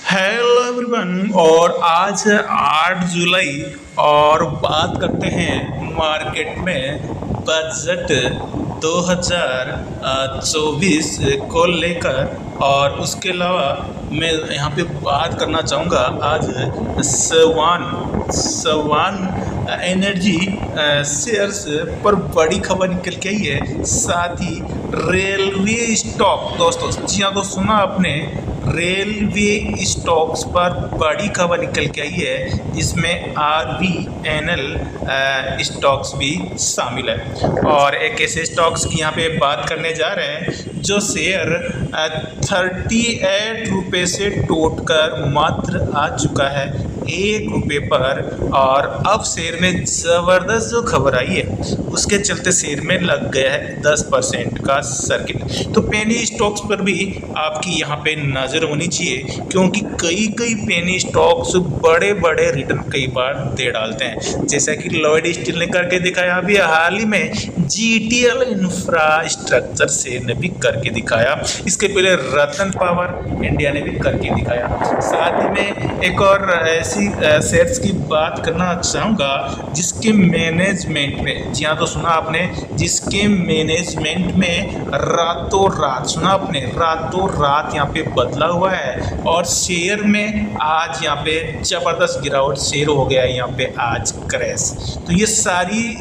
Hello everyone. और आज है 8 जुलाई और बात करते हैं मार्केट में बजट 2024 को लेकर। और उसके अलावा मैं यहाँ पे बात करना चाहूँगा आज सवान एनर्जी शेयर्स पर बड़ी खबर निकल के आई है। साथ ही रेलवे स्टॉक दोस्तों, जी हाँ दोस्तों, सुना आपने, रेलवे स्टॉक्स पर बड़ी खबर निकल के आई है जिसमें RVNL स्टॉक्स भी शामिल है। और एक ऐसे स्टॉक्स की यहाँ पे बात करने जा रहे हैं जो शेयर 38 रुपये से टूटकर मात्र आ चुका है 1 रुपये पर। और अब शेयर में ज़बरदस्त जो खबर आई है उसके चलते शेयर में लग गया है 10% का सर्किट। तो पेनी स्टॉक्स पर भी आपकी यहाँ पे नज़र होनी चाहिए, क्योंकि कई पेनी स्टॉक्स बड़े बड़े रिटर्न कई बार दे डालते हैं, जैसा कि लॉयड स्टील ने करके दिखाया। अभी हाल ही में GTL इंफ्रास्ट्रक्चर शेयर ने भी करके दिखाया। इसके पहले रतन पावर इंडिया ने भी करके दिखाया। साथ ही में एक और ऐसी शेयर्स की बात करना चाहूँगा जिसके मैनेजमेंट में, जी हाँ तो सुना आपने, जिसके मैनेजमेंट में रातों रात, सुना आपने, रातों रात यहाँ पे बदला हुआ है और शेयर में आज यहाँ पे ज़बरदस्त गिरावट शेयर हो गया है यहाँ पे आज क्रैश। तो ये सारी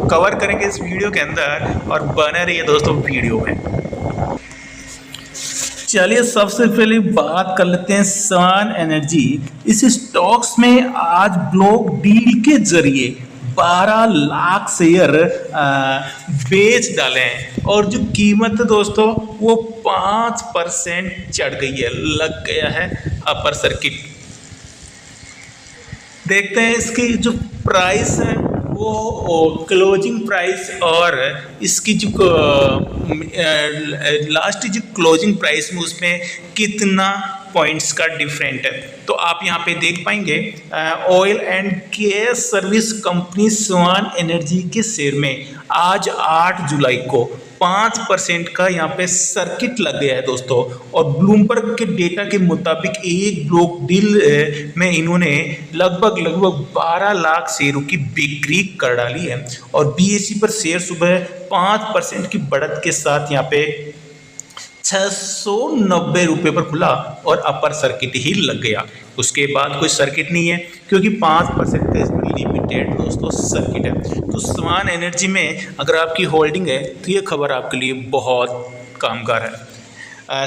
कवर करेंगे इस वीडियो के अंदर, और बने रहिए दोस्तों वीडियो में। चलिए सबसे पहले बात कर लेते हैं सवान एनर्जी। इस स्टॉक्स में आज ब्लॉक डील के जरिए 12 लाख शेयर बेच डाले हैं और जो कीमत है दोस्तों वो 5% चढ़ गई है, लग गया है अपर सर्किट। देखते हैं इसकी जो प्राइस है वो क्लोजिंग प्राइस और इसकी जो लास्ट जो क्लोजिंग प्राइस में उसमें कितना पॉइंट्स का डिफरेंट है। तो आप यहाँ पे देख पाएंगे oil and gas service company Swan energy के शेयर में आज 8 जुलाई को 5% का यहाँ पे सर्किट लग गया है दोस्तों। और ब्लूमबर्ग के डेटा के मुताबिक एक ब्लॉक डील में इन्होंने लगभग 12 लाख शेयरों की बिक्री कर डाली है। और BSE पर शेयर सुबह 5% की बढ़त के साथ यहाँ पे 690 रुपये पर खुला और अपर सर्किट ही लग गया। उसके बाद कोई सर्किट नहीं है, क्योंकि 5% का इसमें लिमिटेड दोस्तों सर्किट है। तो सवान एनर्जी में अगर आपकी होल्डिंग है तो ये खबर आपके लिए बहुत कामगार है।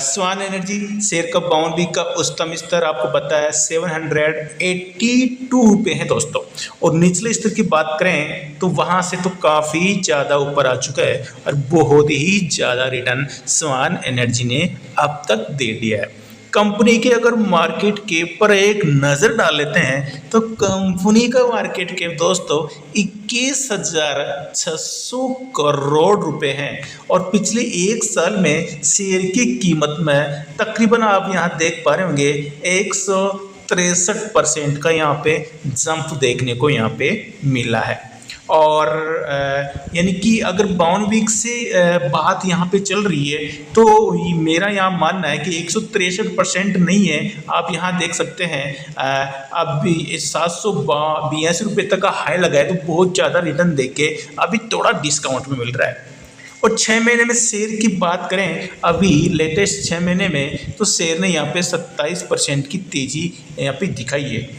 सवान एनर्जी शेयर का बाउंड वीक का उच्चतम स्तर आपको पता है 782 रुपये है दोस्तों। और निचले स्तर की बात करें तो वहाँ से तो काफ़ी ज़्यादा ऊपर आ चुका है और बहुत ही ज़्यादा रिटर्न सवान एनर्जी ने अब तक दे दिया है। कंपनी के अगर मार्केट कैप पर एक नज़र डाल लेते हैं तो कंपनी का मार्केट कैप दोस्तों 21,600 करोड़ रुपए हैं। और पिछले एक साल में शेयर की कीमत में तकरीबन आप यहाँ देख पा रहे होंगे 163% का यहाँ पे जंप देखने को यहाँ पे मिला है। और यानी कि अगर बाउंड वीक से बात यहाँ पे चल रही है तो मेरा यहाँ मानना है कि 163% नहीं है। आप यहाँ देख सकते हैं अब 782 रुपये तक का हाई लगा है, तो बहुत ज़्यादा रिटर्न देके अभी थोड़ा डिस्काउंट में मिल रहा है। और 6 महीने में शेयर की बात करें अभी लेटेस्ट 6 महीने में, तो शेयर ने यहाँ पे 27% की तेज़ी यहाँ पे दिखाई है।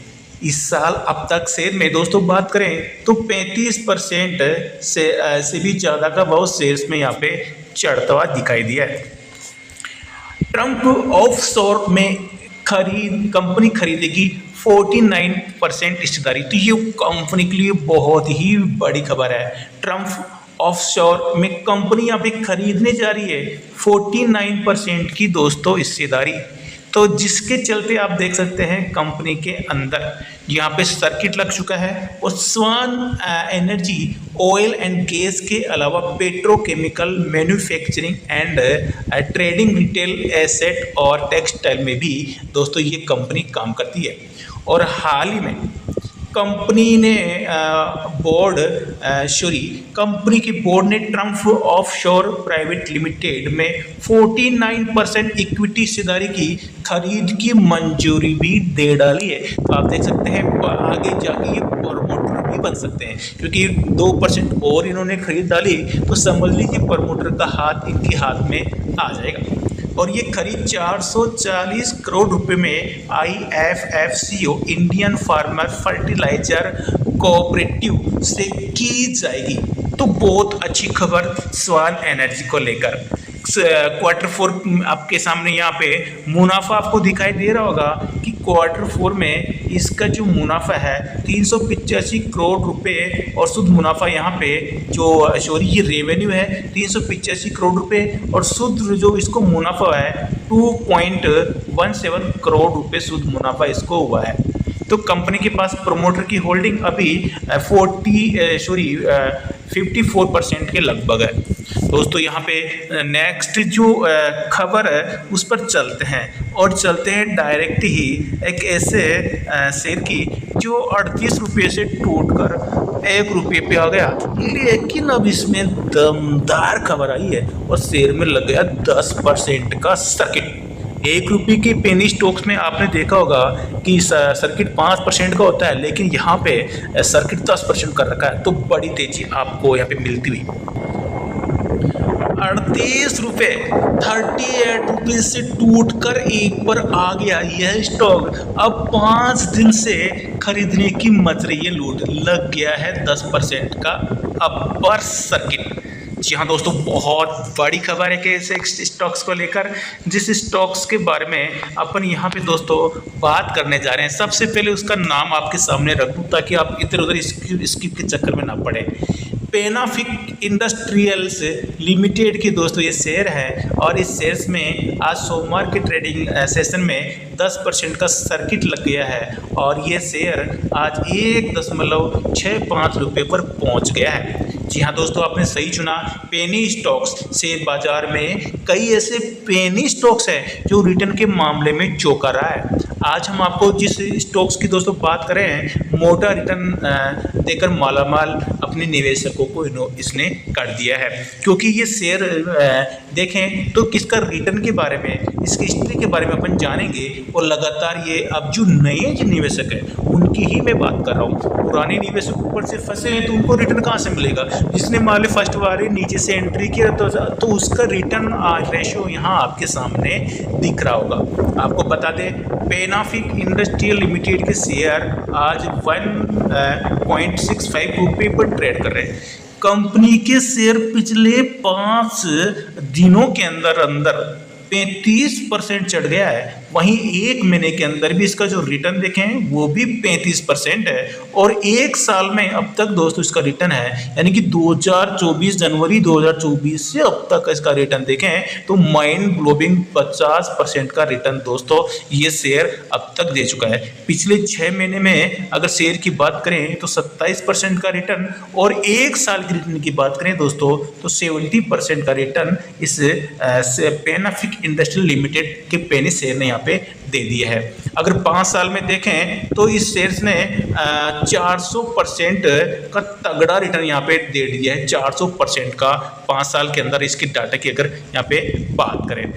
इस साल अब तक शेयर में दोस्तों बात करें तो 35% से भी ज़्यादा का भाव शेयर्स में यहाँ पे चढ़ता हुआ दिखाई दिया है। ट्रंप ऑफशोर में कंपनी खरीदेगी 49% हिस्सेदारी। तो ये कंपनी के लिए बहुत ही बड़ी खबर है। ट्रंप ऑफशोर में कंपनी यहाँ पे खरीदने जा रही है 49% की दोस्तों हिस्सेदारी। तो जिसके चलते आप देख सकते हैं कंपनी के अंदर यहाँ पे सर्किट लग चुका है। और सवान एनर्जी ऑयल एंड गैस के अलावा petrochemical, manufacturing and trading, retail, asset और टेक्सटाइल में भी दोस्तों ये कंपनी काम करती है। और हाल ही में कंपनी ने कंपनी के बोर्ड ने ट्रम्प ऑफशोर प्राइवेट लिमिटेड में 49% इक्विटी हिस्सेदारी की खरीद की मंजूरी भी दे डाली है। तो आप देख सकते हैं आगे जाके ये प्रमोटर भी बन सकते हैं, क्योंकि 2% और इन्होंने खरीद डाली तो समझ लीजिए प्रमोटर का हाथ इनके हाथ में आ जाएगा। और ये खरीद 440 करोड़ रुपए में IFFCO Indian farmer fertiliser cooperative से की जाएगी। तो बहुत अच्छी खबर स्वान एनर्जी को लेकर। Q4 आपके सामने यहाँ पे मुनाफा आपको दिखाई दे रहा होगा कि Q4 में इसका जो मुनाफा है 385 करोड़ रुपए और शुद्ध मुनाफा यहाँ पे जो ये रेवेन्यू है 385 करोड़ रुपए और शुद्ध जो इसको मुनाफा है 2.17 करोड़ रुपए शुद्ध मुनाफा इसको हुआ है। तो कंपनी के पास प्रमोटर की होल्डिंग अभी 54% के लगभग है। दोस्तों यहाँ पे नेक्स्ट जो खबर है उस पर चलते हैं और चलते हैं डायरेक्ट ही एक ऐसे शेयर की जो 38 रुपये से टूटकर 1 रुपये पे आ गया, लेकिन अब इसमें दमदार खबर आई है और शेयर में लग गया 10% का सर्किट। 1 रुपये के पेनी स्टॉक्स में आपने देखा होगा कि सर्किट 5% का होता है, लेकिन यहाँ पे सर्किट 10% कर रखा है। तो बड़ी तेजी आपको यहाँ पे मिलती हुई 38 रुपये 38 रुपये से टूटकर 1 पर आ गया यह स्टॉक। अब 5 दिन से खरीदने की मच रही है लूट, लग गया है 10% का अपर सर्किट। जी हाँ दोस्तों, बहुत बड़ी खबर है कि ऐसे स्टॉक्स को लेकर, जिस स्टॉक्स के बारे में अपन यहाँ पे दोस्तों बात करने जा रहे हैं। सबसे पहले उसका नाम आपके सामने रख दूँ ताकि आप इधर उधर स्किप के चक्कर में ना पड़े। पेनाफिक इंडस्ट्रियल्स लिमिटेड की दोस्तों ये शेयर है और इस शेयर्स में आज सोमवार के ट्रेडिंग सेशन में 10% का सर्किट लग गया है और ये शेयर आज 1.65 रुपये पर पहुंच गया है। जी हाँ दोस्तों, आपने सही चुना। पेनी स्टॉक्स, शेयर बाजार में कई ऐसे पेनी स्टॉक्स हैं जो रिटर्न के मामले में चौंका रहा है। आज हम आपको जिस स्टॉक्स की दोस्तों बात कर रहे हैं, मोटा रिटर्न देकर मालामाल अपने निवेशकों को इसने कर दिया है, क्योंकि ये शेयर देखें तो किसका रिटर्न के बारे में, इसकी हिस्ट्री के बारे में अपन जानेंगे और लगातार ये अब जो नए जो निवेशक हैं उनकी ही मैं बात कर रहा हूँ। पुराने निवेशक ऊपर से फंसे हैं तो उनको रिटर्न कहाँ से मिलेगा। जिसने मान लो फर्स्ट बार नीचे से एंट्री किया तो उसका रिटर्न रेशो यहाँ आपके सामने दिख रहा होगा। आपको बता दें, पेनाफिक इंडस्ट्रियल लिमिटेड के शेयर आज 1.65 रुपये पर ट्रेड कर रहे हैं। कंपनी के शेयर पिछले 5 दिनों के अंदर 35% चढ़ गया है। वहीं 1 महीने के अंदर भी इसका जो रिटर्न देखें वो भी 35% है और 1 साल में अब तक दोस्तों इसका रिटर्न है, यानी कि 2024 जनवरी 2024 से अब तक इसका रिटर्न देखें तो माइंड ब्लोइंग 50% का रिटर्न दोस्तों ये शेयर अब तक दे चुका है। पिछले 6 महीने में अगर शेयर की बात करें तो 27% का रिटर्न और 1 साल की रिटर्न की बात करें दोस्तों तो 70% का रिटर्न इस पेनाफिक इंडस्ट्रियल लिमिटेड के पेनी शेयर ने यहाँ पे दे दिया है। अगर 5 साल में देखें तो इस शेयर्स ने 400% का तगड़ा रिटर्न यहाँ पे दे दिया है। 400% का 5 साल के अंदर इसकी डाटा की अगर यहाँ पे बात करें,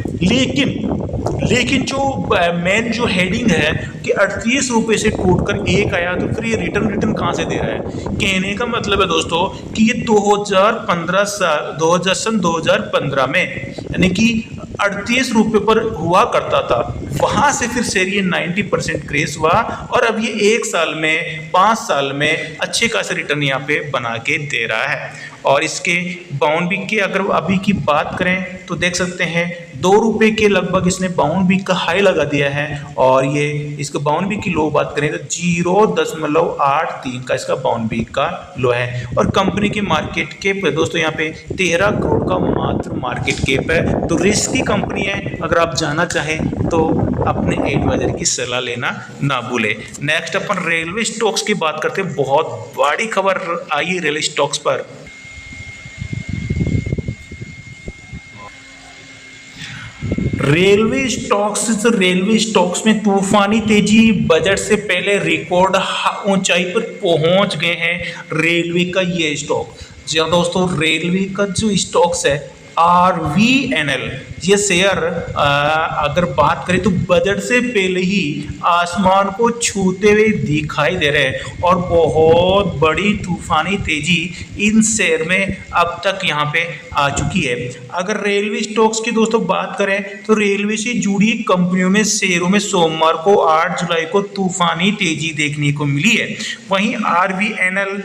लेकिन जो मेन जो हेडिंग है कि 38 रुपये से टूटकर 1 आया तो फिर ये रिटर्न कहाँ से दे रहा है। कहने का मतलब है दोस्तों कि ये 2015 में यानी कि 38 रुपये पर हुआ करता था, वहां से फिर शेयर ये 90% क्रेज हुआ और अब ये 1 साल में 5 साल में अच्छे खासे रिटर्न यहाँ पे बना के दे रहा है। और इसके बाउंड वीक की अगर अभी की बात करें तो देख सकते हैं 2 रुपये के लगभग इसने बाउंड वीक का हाई लगा दिया है और ये इसको बाउंड वीक की लो बात करें तो 0.83 का इसका बाउंड वीक का लो है। और कंपनी की मार्केट कैप दोस्तों यहाँ पे 13 करोड़ का मात्र मार्केट कैप है। तो रिस्की कंपनी है, अगर आप जाना चाहें तो अपने एडवाइजर की सलाह लेना ना भूलें। नेक्स्ट अपन रेलवे स्टॉक्स की बात करते हैं। बहुत बड़ी खबर आई है रेलवे स्टॉक्स पर। रेलवे स्टॉक्स में तूफानी तेजी, बजट से पहले रिकॉर्ड ऊंचाई पर पहुंच गए हैं रेलवे का ये स्टॉक। जी हाँ दोस्तों, रेलवे का जो स्टॉक्स है RVNL, ये शेयर अगर बात करें तो बजट से पहले ही आसमान को छूते हुए दिखाई दे रहे हैं और बहुत बड़ी तूफानी तेजी इन शेयर में अब तक यहाँ पे आ चुकी है। अगर रेलवे स्टॉक्स की दोस्तों बात करें तो रेलवे से जुड़ी कंपनियों में शेयरों में सोमवार को 8 जुलाई को तूफानी तेजी देखने को मिली है। वहीं RVNL,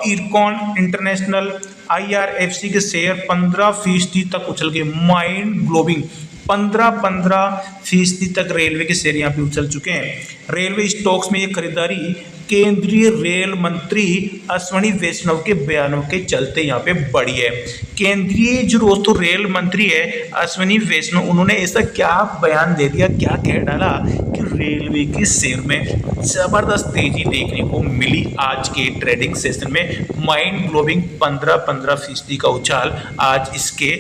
इरकॉन इंटरनेशनल, IRFC के शेयर 15% तक उछल गए। माइंड ब्लोइंग 15% तक रेलवे के शेयर यहाँ पे उछल चुके हैं। रेलवे स्टॉक्स में ये खरीदारी केंद्रीय रेल मंत्री अश्विनी वैष्णव के बयानों के चलते यहाँ पे बढ़ी है। केंद्रीय जो दोस्तों रेल मंत्री है अश्विनी वैष्णव, उन्होंने ऐसा क्या बयान दे दिया, क्या कह डाला कि रेलवे के शेयर में जबरदस्त तेजी देखने को मिली। आज के ट्रेडिंग सेशन में माइंड ब्लोइंग 15% का उछाल आज इसके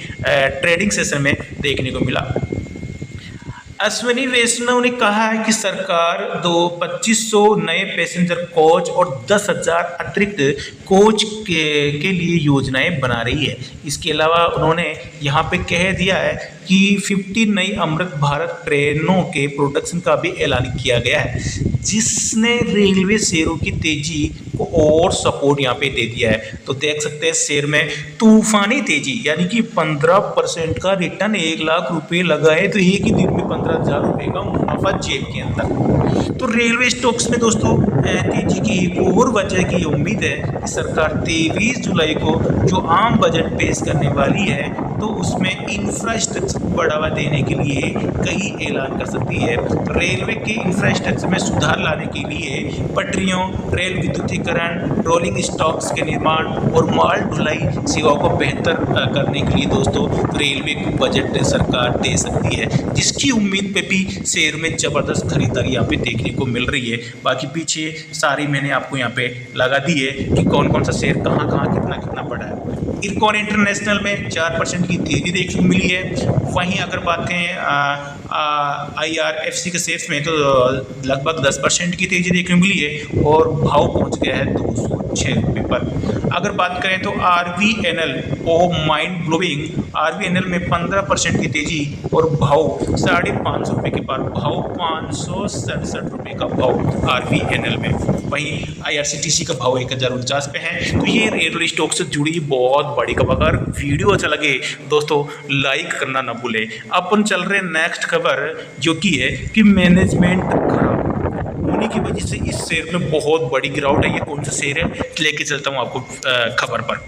ट्रेडिंग सेशन में देखने को मिला। अश्विनी वैष्णव ने कहा है कि सरकार 2500 नए पैसेंजर कोच और 10,000 अतिरिक्त कोच के लिए योजनाएं बना रही है। इसके अलावा उन्होंने यहाँ पे कह दिया है कि 50 नई अमृत भारत ट्रेनों के प्रोडक्शन का भी ऐलान किया गया है, जिसने रेलवे शेयरों की तेजी को और सपोर्ट यहाँ पे दे दिया है। तो देख सकते हैं शेयर में तूफानी तेजी, यानी कि 15% का रिटर्न, 1 लाख रुपए लगाए तो एक ही दिन में 15,000 रुपये का मुनाफा जेब के अंदर। तो रेलवे स्टॉक्स में दोस्तों तेजी की एक और वजह की उम्मीद है कि सरकार 23 जुलाई को जो आम बजट पेश करने वाली है तो उसमें इंफ्रास्ट्रक्चर को बढ़ावा देने के लिए कई ऐलान कर सकती है। रेलवे के इंफ्रास्ट्रक्चर में सुधार लाने के लिए पटरियों, रेल विद्युतीकरण, रोलिंग स्टॉक्स के निर्माण और माल ढुलाई सेवाओं को बेहतर करने के लिए दोस्तों रेलवे को बजट सरकार दे सकती है, जिसकी उम्मीद पे भी शेयर में जबरदस्त खरीदारी यहाँ पे देखने को मिल रही है। बाकी पीछे सारी मैंने आपको यहाँ पे लगा दी है कि कौन कौन सा शेयर कहाँ कहाँ कितना कितना बढ़ा है। इरकॉन इंटरनेशनल में 4% की तेजी देखने को मिली है। वहीं अगर बात करें IRFC के शेयर्स में तो लगभग 10% की तेजी देखने को मिली है और भाव पहुंच गया है 206 रुपये पर। अगर बात करें तो RVNL और माइंड ब्लोइंग, RVNL में 15% की तेजी और भाव 550 रुपये के पार, भाव 567 रुपये का भाव RVNL में। वहीं IRCTC का भाव 1049 पे है। तो ये रेलवे स्टॉक से जुड़ी बहुत बड़ी खबर। अगर वीडियो अच्छा लगे दोस्तों लाइक करना ना भूलें। अपन चल रहे नेक्स्ट खबर जो कि है कि मैनेजमेंट खराब होने की वजह से इस शेयर में बहुत बड़ी गिरावट है। ये कौन सा शेयर है लेके चलता हूँ आपको खबर पर।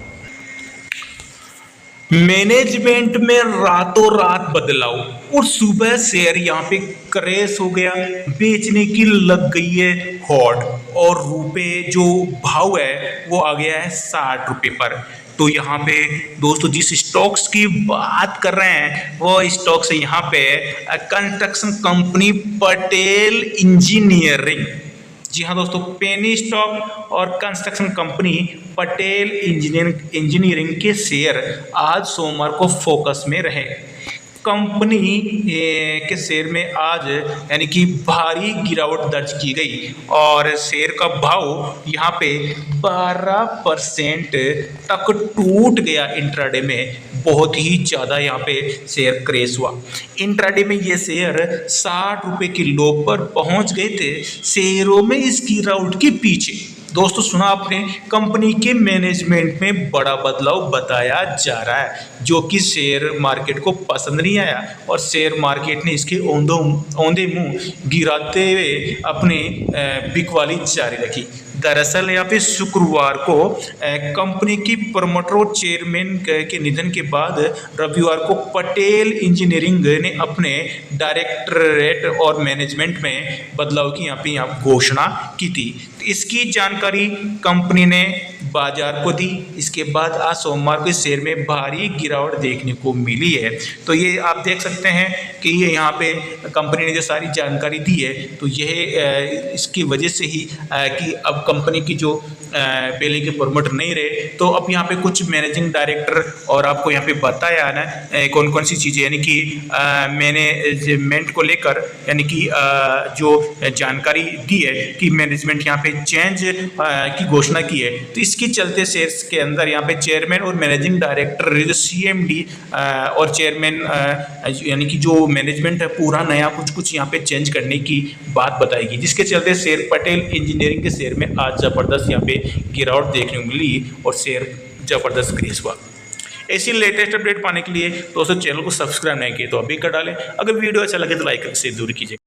मैनेजमेंट में रातों रात बदलाव और सुबह शेयर यहाँ पे क्रैश हो गया, बेचने की लग गई है होड़ और रुपए जो भाव है वो आ गया है 60 रुपये पर। तो यहाँ पे दोस्तों जिस स्टॉक्स की बात कर रहे हैं वो स्टॉक्स है यहाँ पे कंस्ट्रक्शन कंपनी पटेल इंजीनियरिंग। जी हाँ दोस्तों, पेनी स्टॉक और कंस्ट्रक्शन कंपनी पटेल इंजीनियरिंग के शेयर आज सोमवार को फोकस में रहे। कंपनी के शेयर में आज यानी कि भारी गिरावट दर्ज की गई और शेयर का भाव यहाँ पे 12% तक टूट गया। इंट्राडे में बहुत ही ज़्यादा यहाँ पे शेयर क्रैश हुआ। इंट्राडे में ये शेयर 60 रुपये की लो पर पहुँच गए थे। शेयरों में इस गिरावट के पीछे दोस्तों सुना आपने कंपनी के मैनेजमेंट में बड़ा बदलाव बताया जा रहा है, जो कि शेयर मार्केट को पसंद नहीं आया और शेयर मार्केट ने इसके औंधे मुंह गिराते हुए अपनी बिकवाली जारी रखी। दरअसल यहाँ पे शुक्रवार को कंपनी की प्रमोटर और चेयरमैन के निधन के बाद रविवार को पटेल इंजीनियरिंग ने अपने डायरेक्टरेट और मैनेजमेंट में बदलाव की यहाँ घोषणा की थी। इसकी जानकारी कंपनी ने बाजार को दी। इसके बाद आज सोमवार को इस शेयर में भारी गिरावट देखने को मिली है। तो ये आप देख सकते हैं कि ये यहाँ पे कंपनी ने जो सारी जानकारी दी है, तो यह इसकी वजह से ही कि अब कंपनी की जो पहले के प्रमोटर नहीं रहे, तो अब यहाँ पे कुछ मैनेजिंग डायरेक्टर, और आपको यहाँ पे बताया ना कौन कौन सी चीज़ें, यानी कि मैनेजमेंट को लेकर, यानी कि जो जानकारी दी है कि मैनेजमेंट यहाँ पे चेंज की घोषणा की है। तो इसके चलते शेयर्स के अंदर यहाँ पे चेयरमैन और मैनेजिंग डायरेक्टर, जो CMD और चेयरमैन, यानी कि जो मैनेजमेंट है पूरा नया कुछ यहाँ पे चेंज करने की बात बताएगी, जिसके चलते शेयर पटेल इंजीनियरिंग के शेयर में आज जबरदस्त यहाँ पे गिरावट देखने को मिली और शेयर जबरदस्त क्रेज हुआ। ऐसी लेटेस्ट अपडेट पाने के लिए दोस्तों चैनल को सब्सक्राइब नहीं किए तो अभी कर डालें। अगर वीडियो अच्छा लगे तो लाइक करके शेयर जरूर कीजिए।